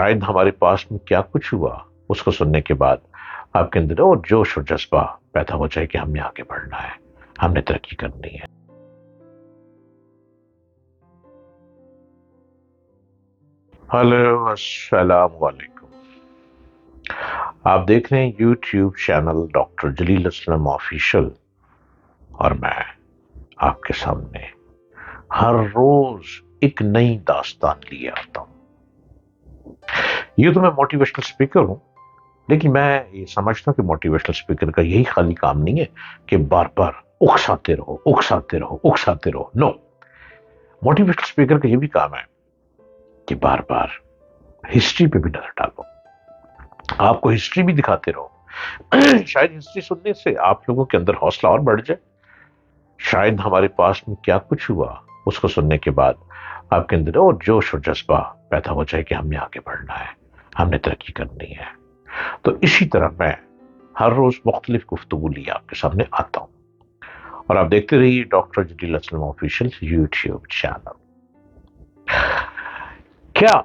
شاید ہمارے پاس میں کیا کچھ ہوا اس کو سننے کے بعد آپ کے اندر اور جوش اور جذبہ پیدا ہو جائے کہ ہم نے آگے بڑھنا ہے، ہم نے ترقی کرنی ہے۔ ہلو، السلام علیکم۔ آپ دیکھ رہے ہیں یوٹیوب چینل ڈاکٹر جلیل اسلم آفیشل، اور میں آپ کے سامنے ہر روز ایک نئی داستان لیے آتا ہوں۔ یہ تو میں موٹیویشنل اسپیکر ہوں، لیکن میں یہ سمجھتا ہوں کہ موٹیویشنل اسپیکر کا یہی خالی کام نہیں ہے کہ بار بار اکساتے رہو اکساتے رہو اکساتے رہو۔ نو، موٹیویشنل اسپیکر کا یہ بھی کام ہے کہ بار بار ہسٹری پہ بھی نظر ڈالو، آپ کو ہسٹری بھی دکھاتے رہو۔ شاید ہسٹری سننے سے آپ لوگوں کے اندر حوصلہ اور بڑھ جائے، شاید ہمارے پاس میں کیا کچھ ہوا اس کو سننے کے بعد آپ کے اندر اور جوش اور جذبہ پیدا ہو جائے کہ ہم نے آگے بڑھنا ہے، ہم نے ترقی کرنی ہے۔ تو اسی طرح میں ہر روز مختلف گفتگو لیے آپ کے سامنے آتا ہوں، اور آپ دیکھتے رہیے ڈاکٹر جلیل اسلم آفیشل یوٹیوب چینل۔ کیا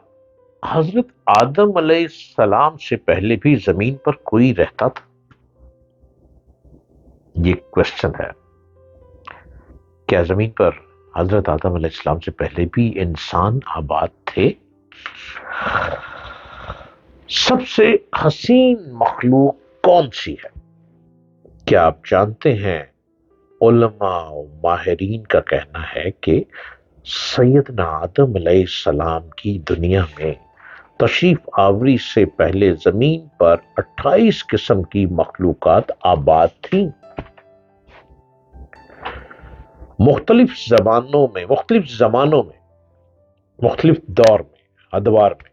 حضرت آدم علیہ السلام سے پہلے بھی زمین پر کوئی رہتا تھا؟ یہ کوشچن ہے۔ کیا زمین پر حضرت آدم علیہ السلام سے پہلے بھی انسان آباد تھے؟ سب سے حسین مخلوق کون سی ہے؟ کیا آپ جانتے ہیں علماء و ماہرین کا کہنا ہے کہ سیدنا آدم علیہ السلام کی دنیا میں تشریف آوری سے پہلے زمین پر 28 قسم کی مخلوقات آباد تھیں۔ مختلف زمانوں میں مختلف دور میں ادوار میں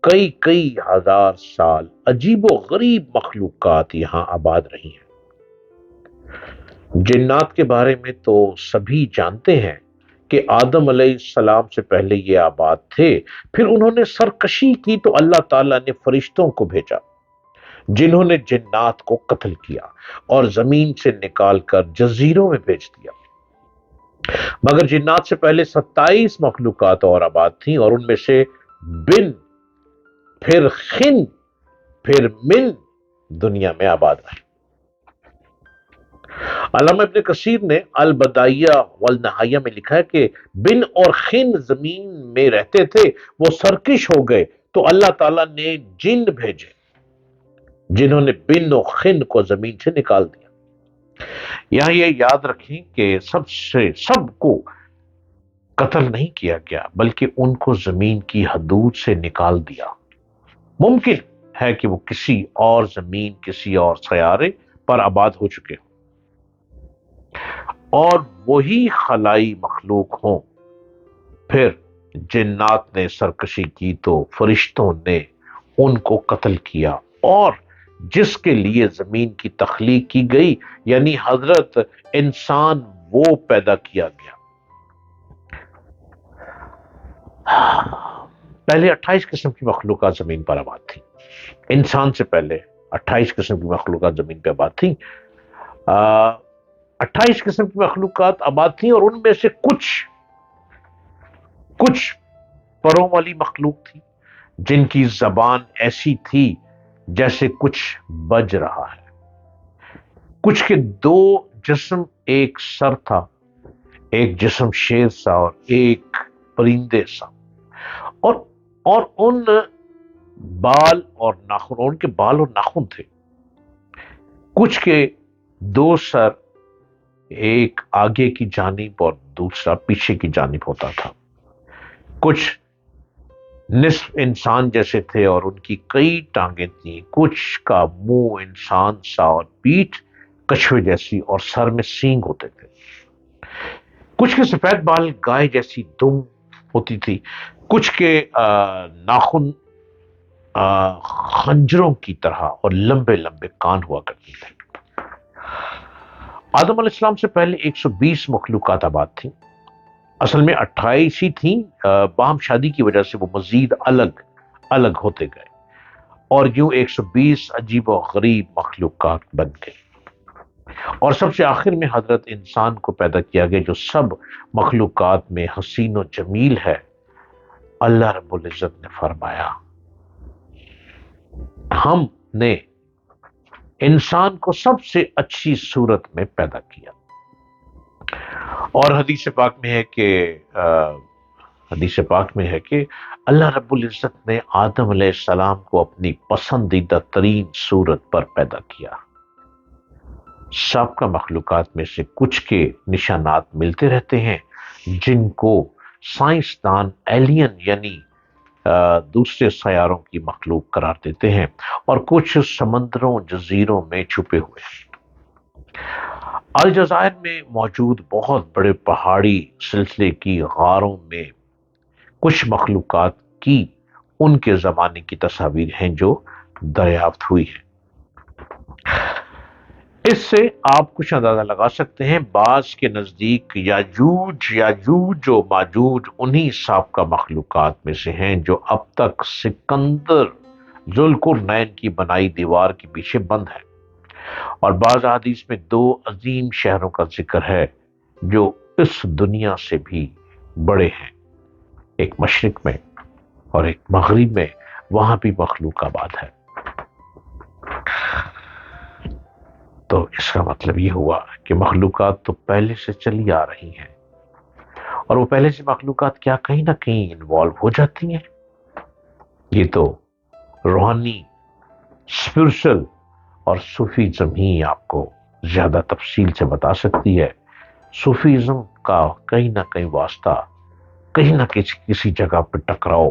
کئی ہزار سال عجیب و غریب مخلوقات یہاں آباد رہی ہیں۔ جنات کے بارے میں تو سبھی جانتے ہیں کہ آدم علیہ السلام سے پہلے یہ آباد تھے، پھر انہوں نے سرکشی کی تو اللہ تعالیٰ نے فرشتوں کو بھیجا جنہوں نے جنات کو قتل کیا اور زمین سے نکال کر جزیروں میں بھیج دیا۔ مگر جنات سے پہلے 27 مخلوقات اور آباد تھیں، اور ان میں سے بن، پھر خن، پھر من دنیا میں آباد رہے۔ علامہ ابن کثیر نے البدائیہ والنہایہ میں لکھا ہے کہ بن اور خن زمین میں رہتے تھے، وہ سرکش ہو گئے تو اللہ تعالیٰ نے جن بھیجے جنہوں نے بن و خن کو زمین سے نکال دیا۔ یہاں یہ یاد رکھیں کہ سب کو قتل نہیں کیا گیا، بلکہ ان کو زمین کی حدود سے نکال دیا۔ ممکن ہے کہ وہ کسی اور زمین، کسی اور سیارے پر آباد ہو چکے ہوں اور وہی خلائی مخلوق ہوں۔ پھر جنات نے سرکشی کی تو فرشتوں نے ان کو قتل کیا، اور جس کے لیے زمین کی تخلیق کی گئی یعنی حضرت انسان، وہ پیدا کیا گیا۔ پہلے 28 قسم کی مخلوقات زمین پر آباد تھی۔ انسان سے پہلے 28 قسم کی مخلوقات زمین پہ آباد تھیں۔ 28 قسم کی مخلوقات آباد تھیں، اور ان میں سے کچھ پروں والی مخلوق تھی جن کی زبان ایسی تھی جیسے کچھ بج رہا ہے، کچھ کے 2 جسم ایک سر تھا، ایک جسم شیر سا اور ایک پرندے سا، اور ان بال اور ناخن، ان کے بال اور ناخن تھے۔ کچھ کے 2 سر، ایک آگے کی جانب اور دوسرا پیچھے کی جانب ہوتا تھا۔ کچھ نصف انسان جیسے تھے اور ان کی کئی ٹانگیں تھیں، کچھ کا منہ انسان سا اور پیٹھ کچھوے جیسی اور سر میں سینگ ہوتے تھے۔ کچھ کے سفید بال گائے جیسی دم ہوتی تھی، کچھ کے ناخن خنجروں کی طرح اور لمبے لمبے کان ہوا کرتے تھے۔ آدم علیہ السلام سے پہلے 120 مخلوقات آباد تھیں۔ اصل میں 28 ہی تھیں، باہم شادی کی وجہ سے وہ مزید الگ ہوتے گئے، اور یوں 120 عجیب و غریب مخلوقات بن گئے، اور سب سے آخر میں حضرت انسان کو پیدا کیا گیا جو سب مخلوقات میں حسین و جمیل ہے۔ اللہ رب العزت نے فرمایا ہم نے انسان کو سب سے اچھی صورت میں پیدا کیا. اور حدیث پاک میں ہے کہ اللہ رب العزت نے آدم علیہ السلام کو اپنی پسندیدہ ترین صورت پر پیدا کیا. سابقہ مخلوقات میں سے کچھ کے نشانات ملتے رہتے ہیں جن کو سائنسدان ایلین یعنی دوسرے سیاروں کی مخلوق قرار دیتے ہیں، اور کچھ سمندروں جزیروں میں چھپے ہوئے ہیں. الجزائر میں موجود بہت بڑے پہاڑی سلسلے کی غاروں میں کچھ مخلوقات کی ان کے زمانے کی تصاویر ہیں جو دریافت ہوئی ہیں. اس سے آپ کچھ اندازہ لگا سکتے ہیں بعض کے نزدیک یاجوج و ماجوج انہی سابقہ مخلوقات میں سے ہیں جو اب تک سکندر ذوالقرنین کی بنائی دیوار کے پیچھے بند ہے. اور بعض حدیث میں 2 عظیم شہروں کا ذکر ہے جو اس دنیا سے بھی بڑے ہیں، ایک مشرق میں اور ایک مغرب میں، وہاں بھی مخلوق آباد ہے. تو اس کا مطلب یہ ہوا کہ مخلوقات تو پہلے سے چلی آ رہی ہیں، اور وہ پہلے سے مخلوقات کیا کہیں نہ کہیں انوالو ہو جاتی ہیں. یہ تو روحانی، اسپرچل اور صوفیزم ہی آپ کو زیادہ تفصیل سے بتا سکتی ہے. صوفیزم کا کہیں نہ کہیں واسطہ کہیں نہ کسی جگہ پہ ٹکراؤ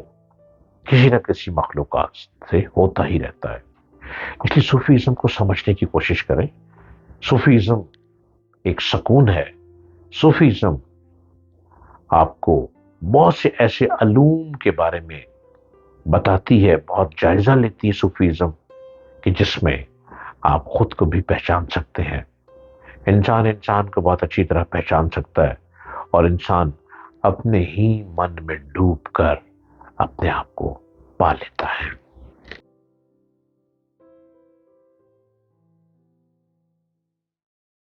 کسی نہ کسی مخلوقات سے ہوتا ہی رہتا ہے. اس لیے صوفیزم کو سمجھنے کی کوشش کریں. صوفیزم ایک سکون ہے. صوفیزم آپ کو بہت سے ایسے علوم کے بارے میں بتاتی ہے، بہت جائزہ لیتی ہے صوفیزم، کہ جس میں آپ خود کو بھی پہچان سکتے ہیں. انسان کو بہت اچھی طرح پہچان سکتا ہے، اور انسان اپنے ہی من میں ڈوب کر اپنے آپ کو پا لیتا ہے.